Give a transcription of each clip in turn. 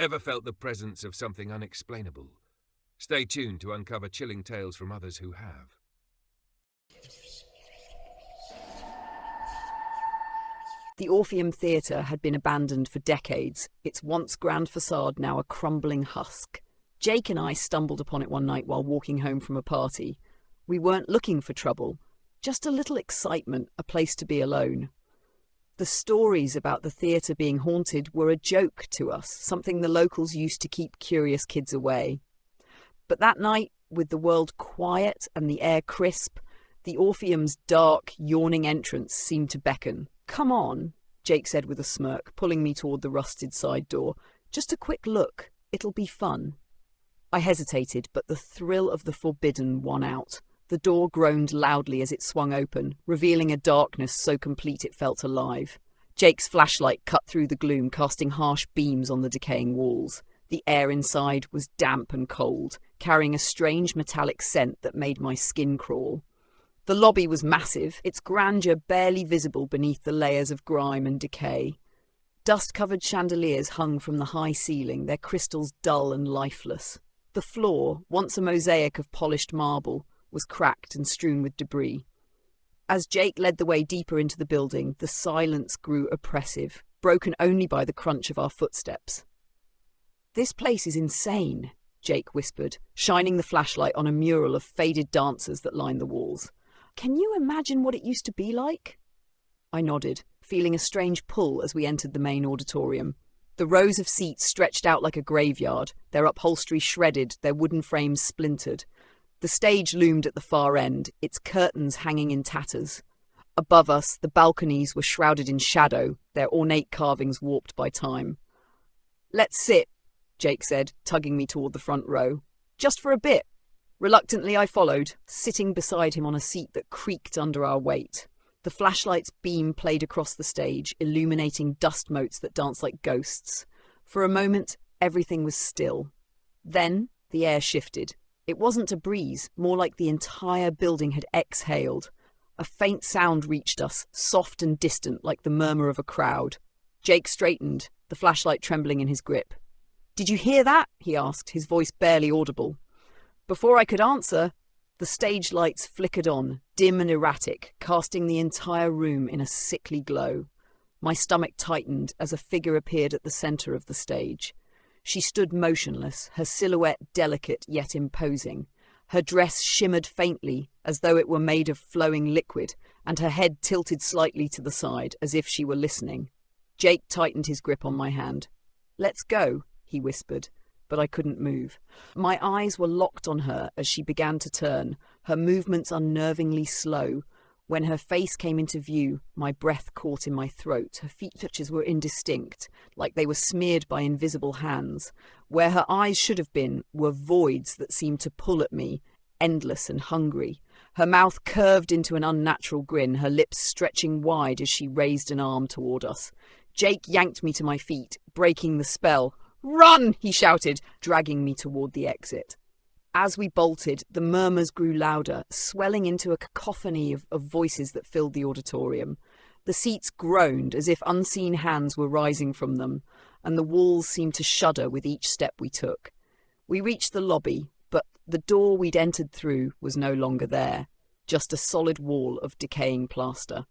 Ever felt the presence of something unexplainable? Stay tuned to uncover chilling tales from others who have. The Orpheum Theatre had been abandoned for decades, its once grand facade now a crumbling husk. Jake and I stumbled upon it one night while walking home from a party. We weren't looking for trouble, just a little excitement, a place to be alone. The stories about the theatre being haunted were a joke to us, something the locals used to keep curious kids away. But that night, with the world quiet and the air crisp, the Orpheum's dark, yawning entrance seemed to beckon. "Come on," Jake said with a smirk, pulling me toward the rusted side door. "Just a quick look. It'll be fun." I hesitated, but the thrill of the forbidden won out. The door groaned loudly as it swung open, revealing a darkness so complete it felt alive. Jake's flashlight cut through the gloom, casting harsh beams on the decaying walls. The air inside was damp and cold, carrying a strange metallic scent that made my skin crawl. The lobby was massive, its grandeur barely visible beneath the layers of grime and decay. Dust-covered chandeliers hung from the high ceiling, their crystals dull and lifeless. The floor, once a mosaic of polished marble, was cracked and strewn with debris. As Jake led the way deeper into the building, the silence grew oppressive, broken only by the crunch of our footsteps. "This place is insane," Jake whispered, shining the flashlight on a mural of faded dancers that lined the walls. "Can you imagine what it used to be like?" I nodded, feeling a strange pull as we entered the main auditorium. The rows of seats stretched out like a graveyard, their upholstery shredded, their wooden frames splintered. The stage loomed at the far end, its curtains hanging in tatters. Above us, the balconies were shrouded in shadow, their ornate carvings warped by time. "Let's sit," Jake said, tugging me toward the front row. "Just for a bit." Reluctantly, I followed, sitting beside him on a seat that creaked under our weight. The flashlight's beam played across the stage, illuminating dust motes that danced like ghosts. For a moment, everything was still. Then, the air shifted. It wasn't a breeze, more like the entire building had exhaled. A faint sound reached us, soft and distant like the murmur of a crowd. Jake straightened, the flashlight trembling in his grip. "Did you hear that?" he asked, his voice barely audible. Before I could answer, the stage lights flickered on, dim and erratic, casting the entire room in a sickly glow. My stomach tightened as a figure appeared at the center of the stage. She stood motionless, her silhouette delicate yet imposing. Her dress shimmered faintly, as though it were made of flowing liquid, and her head tilted slightly to the side, as if she were listening. Jake tightened his grip on my hand. "Let's go," he whispered, but I couldn't move. My eyes were locked on her as she began to turn, her movements unnervingly slow. When her face came into view, my breath caught in my throat. Her features were indistinct, like they were smeared by invisible hands. Where her eyes should have been were voids that seemed to pull at me, endless and hungry. Her mouth curved into an unnatural grin, her lips stretching wide as she raised an arm toward us. Jake yanked me to my feet, breaking the spell. "Run!" he shouted, dragging me toward the exit. As we bolted, the murmurs grew louder, swelling into a cacophony of voices that filled the auditorium. The seats groaned as if unseen hands were rising from them, and the walls seemed to shudder with each step we took. We reached the lobby, but the door we'd entered through was no longer there, just a solid wall of decaying plaster.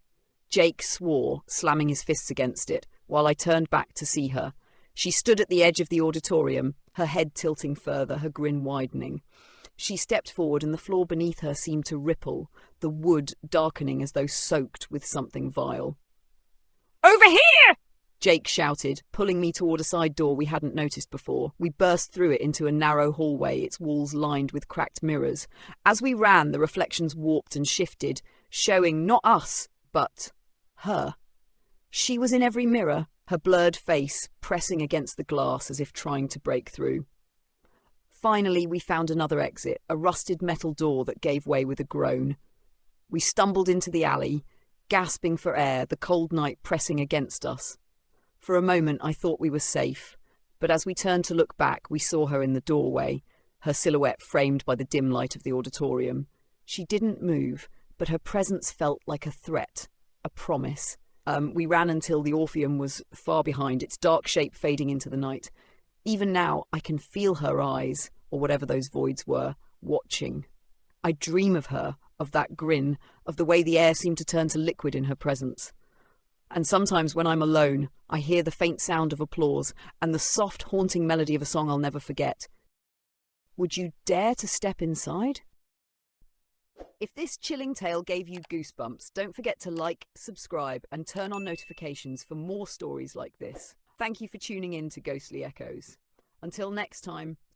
Jake swore, slamming his fists against it, while I turned back to see her. She stood at the edge of the auditorium, her head tilting further, her grin widening. She stepped forward and the floor beneath her seemed to ripple, the wood darkening as though soaked with something vile. "Over here!" Jake shouted, pulling me toward a side door we hadn't noticed before. We burst through it into a narrow hallway, its walls lined with cracked mirrors. As we ran, the reflections warped and shifted, showing not us, but her. She was in every mirror, her blurred face pressing against the glass as if trying to break through. Finally, we found another exit, a rusted metal door that gave way with a groan. We stumbled into the alley, gasping for air, the cold night pressing against us. For a moment, I thought we were safe, but as we turned to look back, we saw her in the doorway, her silhouette framed by the dim light of the auditorium. She didn't move, but her presence felt like a threat, a promise. We ran until the Orpheum was far behind, its dark shape fading into the night. Even now, I can feel her eyes, or whatever those voids were, watching. I dream of her, of that grin, of the way the air seemed to turn to liquid in her presence. And sometimes when I'm alone, I hear the faint sound of applause and the soft, haunting melody of a song I'll never forget. Would you dare to step inside? If this chilling tale gave you goosebumps, don't forget to like, subscribe, and turn on notifications for more stories like this. Thank you for tuning in to Ghostly Echoes. Until next time,